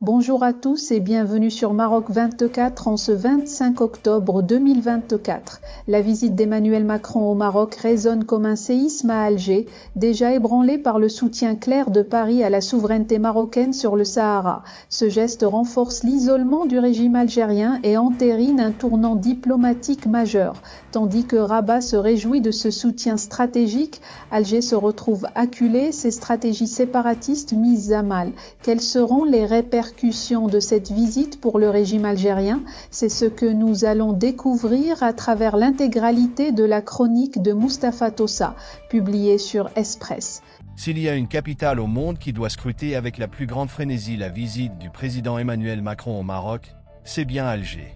Bonjour à tous et bienvenue sur Maroc 24 en ce 25 octobre 2024. La visite d'Emmanuel Macron au Maroc résonne comme un séisme à Alger, déjà ébranlé par le soutien clair de Paris à la souveraineté marocaine sur le Sahara. Ce geste renforce l'isolement du régime algérien et entérine un tournant diplomatique majeur. Tandis que Rabat se réjouit de ce soutien stratégique, Alger se retrouve acculé, ses stratégies séparatistes mises à mal. Quelles seront les répercussions de cette visite pour le régime algérien? C'est ce que nous allons découvrir à travers l'intégralité de la chronique de Mustapha Tossa, publiée sur Express. S'il y a une capitale au monde qui doit scruter avec la plus grande frénésie la visite du président Emmanuel Macron au Maroc, c'est bien Alger.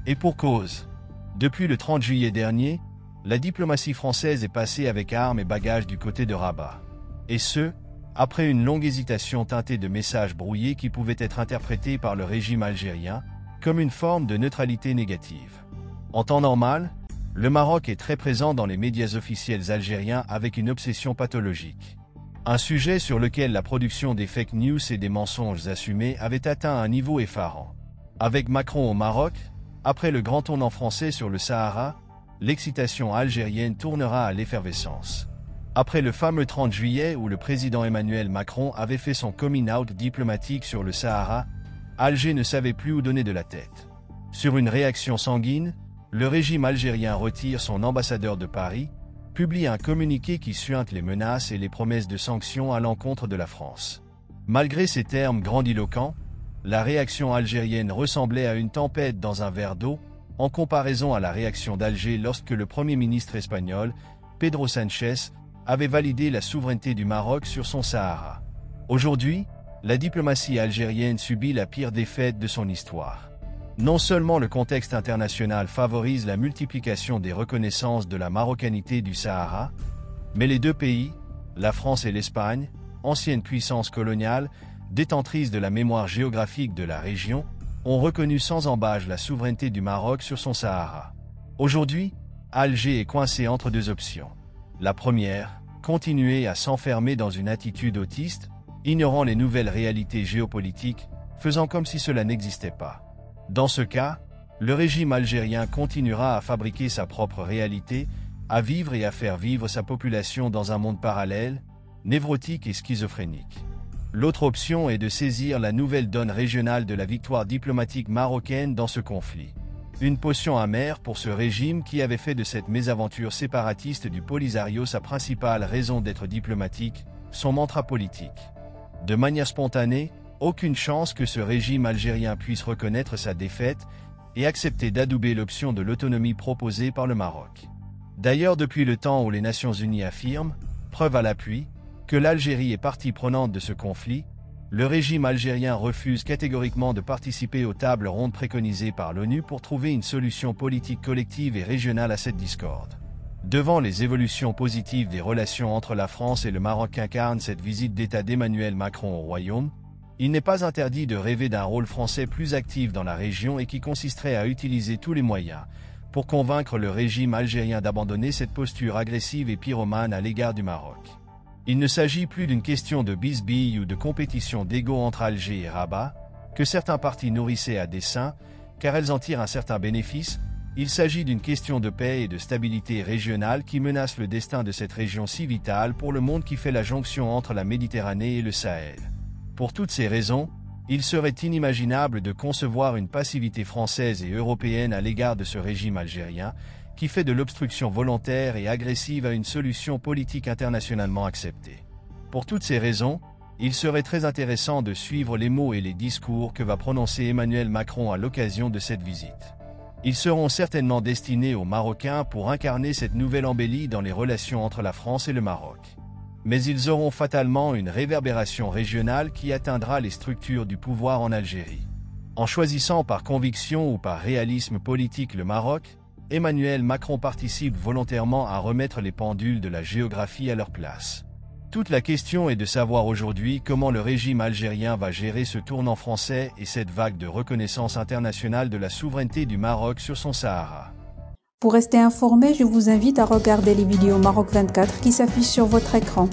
Et pour cause. Depuis le 30 juillet dernier, la diplomatie française est passée avec armes et bagages du côté de Rabat. Et ce, après une longue hésitation teintée de messages brouillés qui pouvaient être interprétés par le régime algérien comme une forme de neutralité négative. En temps normal, le Maroc est très présent dans les médias officiels algériens avec une obsession pathologique. Un sujet sur lequel la production des fake news et des mensonges assumés avait atteint un niveau effarant. Avec Macron au Maroc, après le grand tournant français sur le Sahara, l'excitation algérienne tournera à l'effervescence. Après le fameux 30 juillet où le président Emmanuel Macron avait fait son coming out diplomatique sur le Sahara, Alger ne savait plus où donner de la tête. Sur une réaction sanguine, le régime algérien retire son ambassadeur de Paris, publie un communiqué qui suinte les menaces et les promesses de sanctions à l'encontre de la France. Malgré ces termes grandiloquents, la réaction algérienne ressemblait à une tempête dans un verre d'eau, en comparaison à la réaction d'Alger lorsque le Premier ministre espagnol, Pedro Sánchez, avait validé la souveraineté du Maroc sur son Sahara. Aujourd'hui, la diplomatie algérienne subit la pire défaite de son histoire. Non seulement le contexte international favorise la multiplication des reconnaissances de la marocanité du Sahara, mais les deux pays, la France et l'Espagne, anciennes puissances coloniales, détentrices de la mémoire géographique de la région, ont reconnu sans ambages la souveraineté du Maroc sur son Sahara. Aujourd'hui, Alger est coincé entre deux options. La première, continuer à s'enfermer dans une attitude autiste, ignorant les nouvelles réalités géopolitiques, faisant comme si cela n'existait pas. Dans ce cas, le régime algérien continuera à fabriquer sa propre réalité, à vivre et à faire vivre sa population dans un monde parallèle, névrotique et schizophrénique. L'autre option est de saisir la nouvelle donne régionale de la victoire diplomatique marocaine dans ce conflit. Une potion amère pour ce régime qui avait fait de cette mésaventure séparatiste du Polisario sa principale raison d'être diplomatique, son mantra politique. De manière spontanée, aucune chance que ce régime algérien puisse reconnaître sa défaite et accepter d'adouber l'option de l'autonomie proposée par le Maroc. D'ailleurs, depuis le temps où les Nations Unies affirment, preuve à l'appui, que l'Algérie est partie prenante de ce conflit, le régime algérien refuse catégoriquement de participer aux tables rondes préconisées par l'ONU pour trouver une solution politique collective et régionale à cette discorde. Devant les évolutions positives des relations entre la France et le Maroc qu'incarne cette visite d'État d'Emmanuel Macron au Royaume, il n'est pas interdit de rêver d'un rôle français plus actif dans la région et qui consisterait à utiliser tous les moyens pour convaincre le régime algérien d'abandonner cette posture agressive et pyromane à l'égard du Maroc. Il ne s'agit plus d'une question de bisbille ou de compétition d'ego entre Alger et Rabat, que certains partis nourrissaient à dessein, car elles en tirent un certain bénéfice. Il s'agit d'une question de paix et de stabilité régionale qui menace le destin de cette région si vitale pour le monde qui fait la jonction entre la Méditerranée et le Sahel. Pour toutes ces raisons, il serait inimaginable de concevoir une passivité française et européenne à l'égard de ce régime algérien, qui fait de l'obstruction volontaire et agressive à une solution politique internationalement acceptée. Pour toutes ces raisons, il serait très intéressant de suivre les mots et les discours que va prononcer Emmanuel Macron à l'occasion de cette visite. Ils seront certainement destinés aux Marocains pour incarner cette nouvelle embellie dans les relations entre la France et le Maroc. Mais ils auront fatalement une réverbération régionale qui atteindra les structures du pouvoir en Algérie. En choisissant par conviction ou par réalisme politique le Maroc, Emmanuel Macron participe volontairement à remettre les pendules de la géographie à leur place. Toute la question est de savoir aujourd'hui comment le régime algérien va gérer ce tournant français et cette vague de reconnaissance internationale de la souveraineté du Maroc sur son Sahara. Pour rester informé, je vous invite à regarder les vidéos Maroc 24 qui s'affichent sur votre écran.